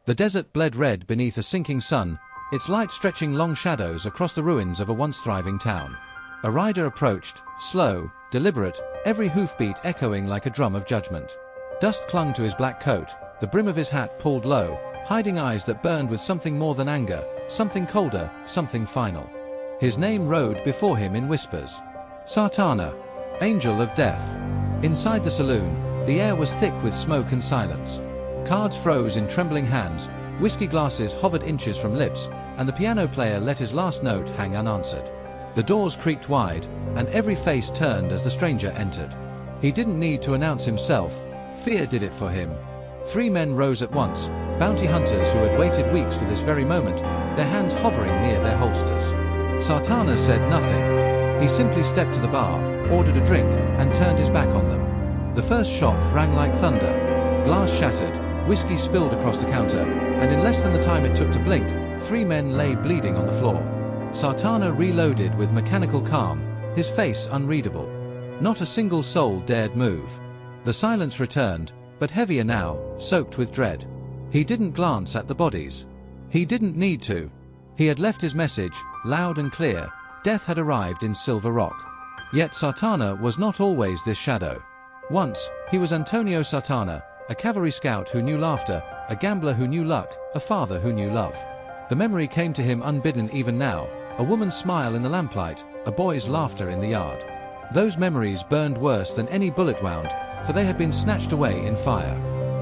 The desert bled red beneath a sinking sun, its light stretching long shadows across the ruins of a once thriving town. A rider approached, slow, deliberate, every hoofbeat echoing like a drum of judgment. Dust clung to his black coat, the brim of his hat pulled low, hiding eyes that burned with something more than anger, something colder, something final. His name rode before him in whispers. Sartana, Angel of Death. Inside the saloon, the air was thick with smoke and silence. Cards froze in trembling hands, whiskey glasses hovered inches from lips, and the piano player let his last note hang unanswered. The doors creaked wide, and every face turned as the stranger entered. He didn't need to announce himself, fear did it for him. 3 men rose at once, bounty hunters who had waited weeks for this very moment, their hands hovering near their holsters. Sartana said nothing. He simply stepped to the bar, ordered a drink, and turned his back on them. The first shot rang like thunder. Glass shattered, whiskey spilled across the counter, and in less than the time it took to blink, 3 men lay bleeding on the floor. Sartana reloaded with mechanical calm, his face unreadable. Not a single soul dared move. The silence returned, but heavier now, soaked with dread. He didn't glance at the bodies. He didn't need to. He had left his message, loud and clear. Death had arrived in Silver Rock. Yet Sartana was not always this shadow. Once, he was Antonio Sartana, a cavalry scout who knew laughter, a gambler who knew luck, a father who knew love. The memory came to him unbidden even now, a woman's smile in the lamplight, a boy's laughter in the yard. Those memories burned worse than any bullet wound, for they had been snatched away in fire.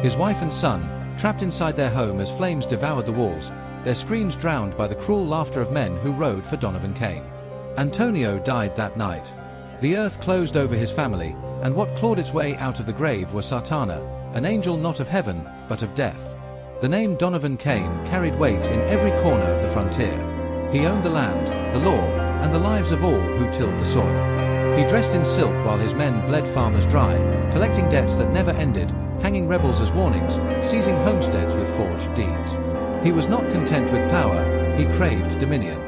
His wife and son, trapped inside their home as flames devoured the walls, their screams drowned by the cruel laughter of men who rode for Donovan Kane. Antonio died that night. The earth closed over his family, and what clawed its way out of the grave was Sartana, an angel not of heaven, but of death. The name Donovan Kane carried weight in every corner of the frontier. He owned the land, the law, and the lives of all who tilled the soil. He dressed in silk while his men bled farmers dry, collecting debts that never ended, hanging rebels as warnings, seizing homesteads with forged deeds. He was not content with power, he craved dominion.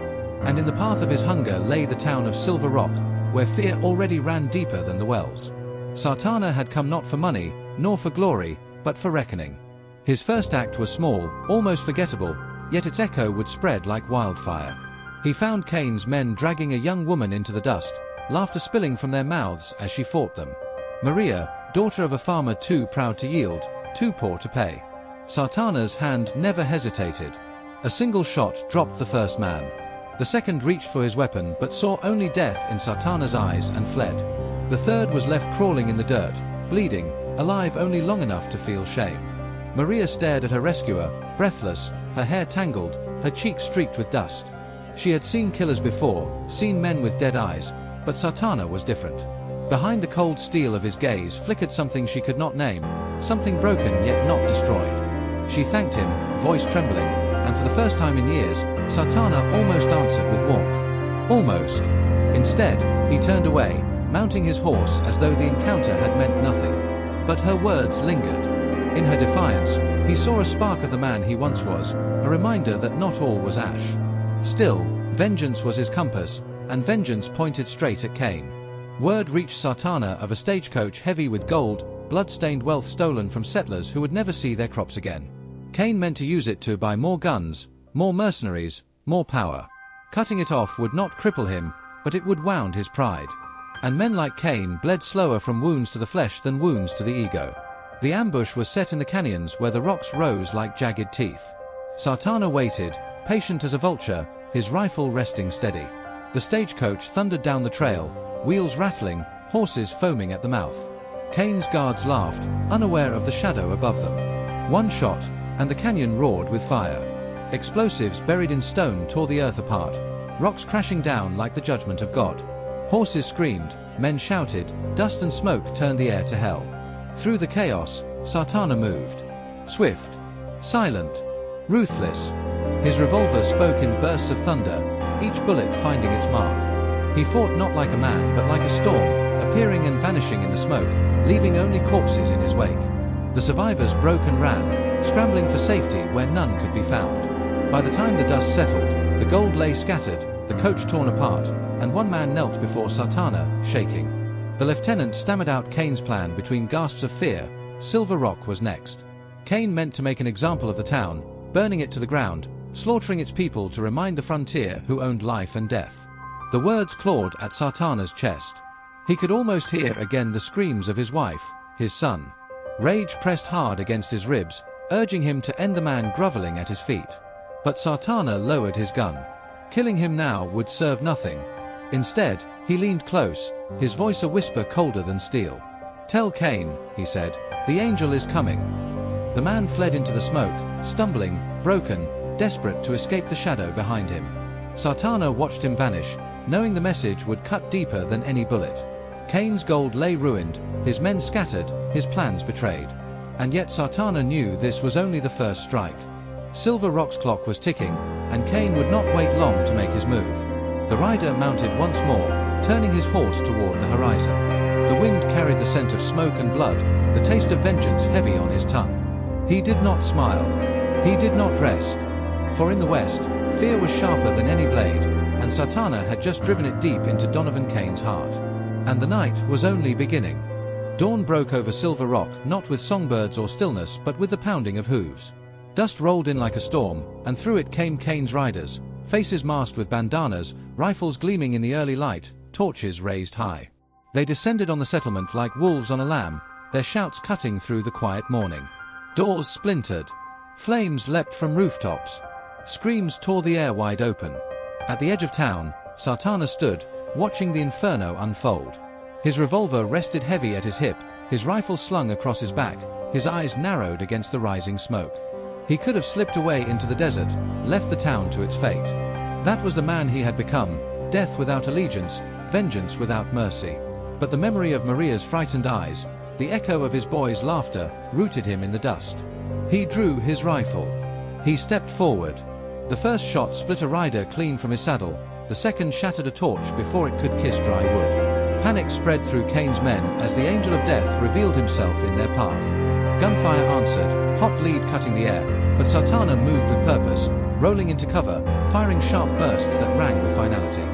And in the path of his hunger lay the town of Silver Rock, where fear already ran deeper than the wells. Sartana had come not for money, nor for glory, but for reckoning. His first act was small, almost forgettable, yet its echo would spread like wildfire. He found Kane's men dragging a young woman into the dust, laughter spilling from their mouths as she fought them. Maria, daughter of a farmer too proud to yield, too poor to pay. Sartana's hand never hesitated. A single shot dropped the first man. The second reached for his weapon but saw only death in Sartana's eyes and fled. The third was left crawling in the dirt, bleeding, alive only long enough to feel shame. Maria stared at her rescuer, breathless, her hair tangled, her cheeks streaked with dust. She had seen killers before, seen men with dead eyes, but Sartana was different. Behind the cold steel of his gaze flickered something she could not name, something broken yet not destroyed. She thanked him, voice trembling, and for the first time in years, Sartana almost answered with warmth. Almost. Instead, he turned away, mounting his horse as though the encounter had meant nothing. But her words lingered. In her defiance, he saw a spark of the man he once was, a reminder that not all was ash. Still, vengeance was his compass, and vengeance pointed straight at Kane. Word reached Sartana of a stagecoach heavy with gold, blood-stained wealth stolen from settlers who would never see their crops again. Kane meant to use it to buy more guns, more mercenaries, more power. Cutting it off would not cripple him, but it would wound his pride. And men like Kane bled slower from wounds to the flesh than wounds to the ego. The ambush was set in the canyons where the rocks rose like jagged teeth. Sartana waited, patient as a vulture, his rifle resting steady. The stagecoach thundered down the trail, wheels rattling, horses foaming at the mouth. Kane's guards laughed, unaware of the shadow above them. One shot, and the canyon roared with fire. Explosives buried in stone tore the earth apart, rocks crashing down like the judgment of God. Horses screamed, men shouted, dust and smoke turned the air to hell. Through the chaos, Sartana moved. Swift, silent, ruthless. His revolver spoke in bursts of thunder, each bullet finding its mark. He fought not like a man but like a storm, appearing and vanishing in the smoke, leaving only corpses in his wake. The survivors broke and ran, scrambling for safety where none could be found. By the time the dust settled, the gold lay scattered, the coach torn apart, and one man knelt before Sartana, shaking. The lieutenant stammered out Kane's plan between gasps of fear. Silver Rock was next. Kane meant to make an example of the town, burning it to the ground, slaughtering its people to remind the frontier who owned life and death. The words clawed at Sartana's chest. He could almost hear again the screams of his wife, his son. Rage pressed hard against his ribs, urging him to end the man groveling at his feet. But Sartana lowered his gun. Killing him now would serve nothing. Instead, he leaned close, his voice a whisper colder than steel. "Tell Cain," he said, "the angel is coming." The man fled into the smoke, stumbling, broken, desperate to escape the shadow behind him. Sartana watched him vanish, knowing the message would cut deeper than any bullet. Cain's gold lay ruined, his men scattered, his plans betrayed. And yet Sartana knew this was only the first strike. Silver Rock's clock was ticking, and Cain would not wait long to make his move. The rider mounted once more, turning his horse toward the horizon. The wind carried the scent of smoke and blood, the taste of vengeance heavy on his tongue. He did not smile. He did not rest. For in the west, fear was sharper than any blade, and Sartana had just driven it deep into Donovan Cain's heart. And the night was only beginning. Dawn broke over Silver Rock, not with songbirds or stillness, but with the pounding of hooves. Dust rolled in like a storm, and through it came Cain's riders, faces masked with bandanas, rifles gleaming in the early light, torches raised high. They descended on the settlement like wolves on a lamb, their shouts cutting through the quiet morning. Doors splintered. Flames leapt from rooftops. Screams tore the air wide open. At the edge of town, Sartana stood, watching the inferno unfold. His revolver rested heavy at his hip, his rifle slung across his back, his eyes narrowed against the rising smoke. He could have slipped away into the desert, left the town to its fate. That was the man he had become, death without allegiance, vengeance without mercy. But the memory of Maria's frightened eyes, the echo of his boy's laughter, rooted him in the dust. He drew his rifle. He stepped forward. The first shot split a rider clean from his saddle, the second shattered a torch before it could kiss dry wood. Panic spread through Cain's men as the angel of death revealed himself in their path. Gunfire answered, hot lead cutting the air, but Sartana moved with purpose, rolling into cover, firing sharp bursts that rang with finality.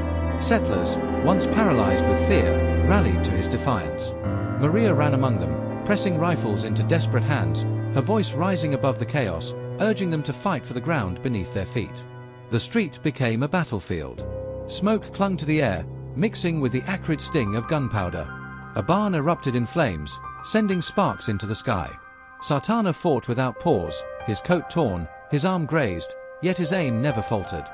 Settlers, once paralyzed with fear, rallied to his defiance. Maria ran among them, pressing rifles into desperate hands, her voice rising above the chaos, urging them to fight for the ground beneath their feet. The street became a battlefield. Smoke clung to the air, mixing with the acrid sting of gunpowder. A barn erupted in flames, sending sparks into the sky. Sartana fought without pause, his coat torn, his arm grazed, yet his aim never faltered.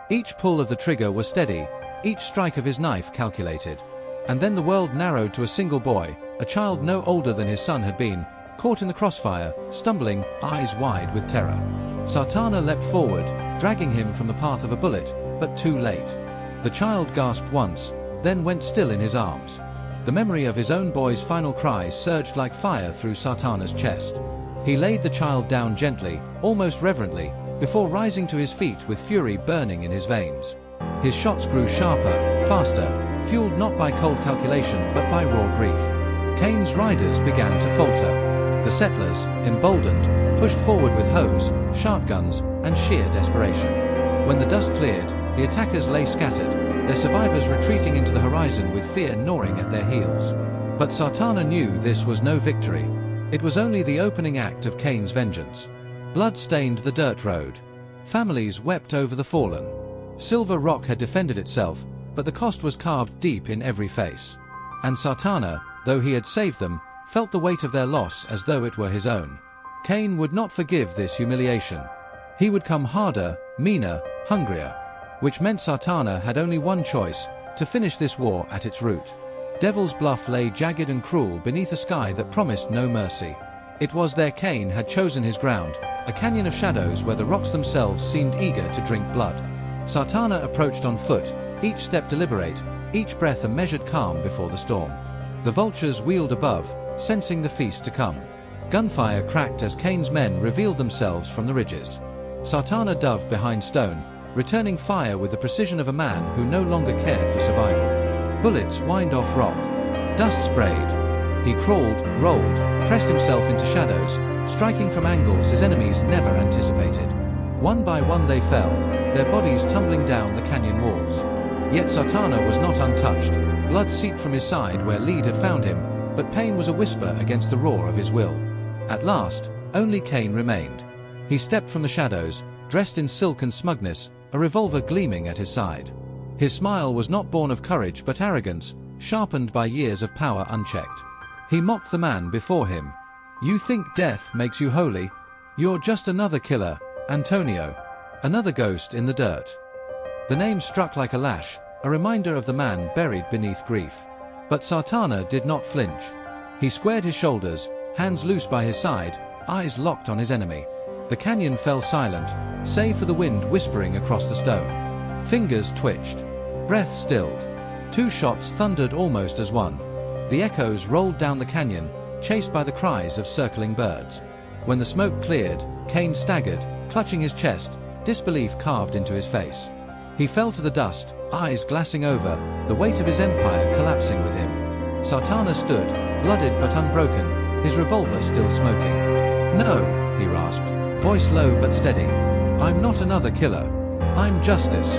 Each pull of the trigger was steady, each strike of his knife calculated. And then the world narrowed to a single boy, a child no older than his son had been, caught in the crossfire, stumbling, eyes wide with terror. Sartana leapt forward, dragging him from the path of a bullet, but too late. The child gasped once, then went still in his arms. The memory of his own boy's final cry surged like fire through Sartana's chest. He laid the child down gently, almost reverently, before rising to his feet with fury burning in his veins. His shots grew sharper, faster, fueled not by cold calculation but by raw grief. Cain's riders began to falter. The settlers, emboldened, pushed forward with hoes, shotguns, and sheer desperation. When the dust cleared, the attackers lay scattered, their survivors retreating into the horizon with fear gnawing at their heels. But Sartana knew this was no victory. It was only the opening act of Cain's vengeance. Blood stained the dirt road. Families wept over the fallen. Silver Rock had defended itself, but the cost was carved deep in every face. And Sartana, though he had saved them, felt the weight of their loss as though it were his own. Cain would not forgive this humiliation. He would come harder, meaner, hungrier. Which meant Sartana had only one choice, to finish this war at its root. Devil's Bluff lay jagged and cruel beneath a sky that promised no mercy. It was there Cain had chosen his ground, a canyon of shadows where the rocks themselves seemed eager to drink blood. Sartana approached on foot, each step deliberate, each breath a measured calm before the storm. The vultures wheeled above, sensing the feast to come. Gunfire cracked as Cain's men revealed themselves from the ridges. Sartana dove behind stone, returning fire with the precision of a man who no longer cared for survival. Bullets whined off rock. Dust sprayed. He crawled, rolled, pressed himself into shadows, striking from angles his enemies never anticipated. One by one they fell, their bodies tumbling down the canyon walls. Yet Sartana was not untouched. Blood seeped from his side where lead had found him, but pain was a whisper against the roar of his will. At last, only Cain remained. He stepped from the shadows, dressed in silk and smugness, a revolver gleaming at his side. His smile was not born of courage but arrogance, sharpened by years of power unchecked. He mocked the man before him. "You think death makes you holy? You're just another killer, Antonio. Another ghost in the dirt." The name struck like a lash, a reminder of the man buried beneath grief. But Sartana did not flinch. He squared his shoulders, hands loose by his side, eyes locked on his enemy. The canyon fell silent, save for the wind whispering across the stone. Fingers twitched. Breath stilled. 2 shots thundered almost as one. The echoes rolled down the canyon, chased by the cries of circling birds. When the smoke cleared, Kane staggered, clutching his chest, disbelief carved into his face. He fell to the dust, eyes glassing over, the weight of his empire collapsing with him. Sartana stood, blooded but unbroken, his revolver still smoking. "No," he rasped, voice low but steady. "I'm not another killer. I'm justice."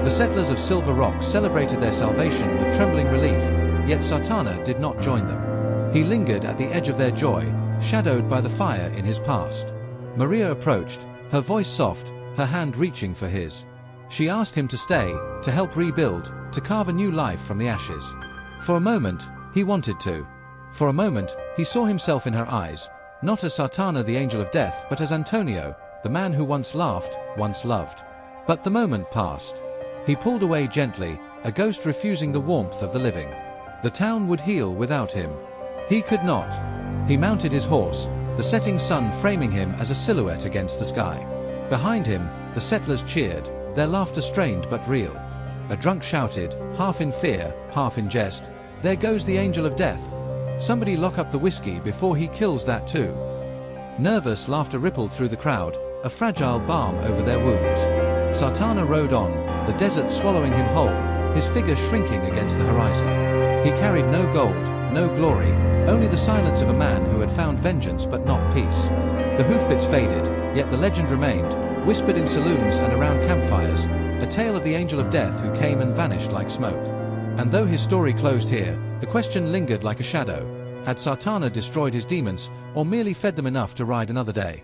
The settlers of Silver Rock celebrated their salvation with trembling relief, yet Sartana did not join them. He lingered at the edge of their joy, shadowed by the fire in his past. Maria approached, her voice soft, her hand reaching for his. She asked him to stay, to help rebuild, to carve a new life from the ashes. For a moment, he wanted to. For a moment, he saw himself in her eyes, not as Sartana the angel of death but as Antonio, the man who once laughed, once loved. But the moment passed. He pulled away gently, a ghost refusing the warmth of the living. The town would heal without him. He could not. He mounted his horse, the setting sun framing him as a silhouette against the sky. Behind him, the settlers cheered, their laughter strained but real. A drunk shouted, half in fear, half in jest, "There goes the angel of death. Somebody lock up the whiskey before he kills that too." Nervous laughter rippled through the crowd, a fragile balm over their wounds. Sartana rode on, the desert swallowing him whole, his figure shrinking against the horizon. He carried no gold, no glory, only the silence of a man who had found vengeance but not peace. The hoofbeats faded, yet the legend remained, whispered in saloons and around campfires, a tale of the angel of death who came and vanished like smoke. And though his story closed here, the question lingered like a shadow. Had Sartana destroyed his demons, or merely fed them enough to ride another day?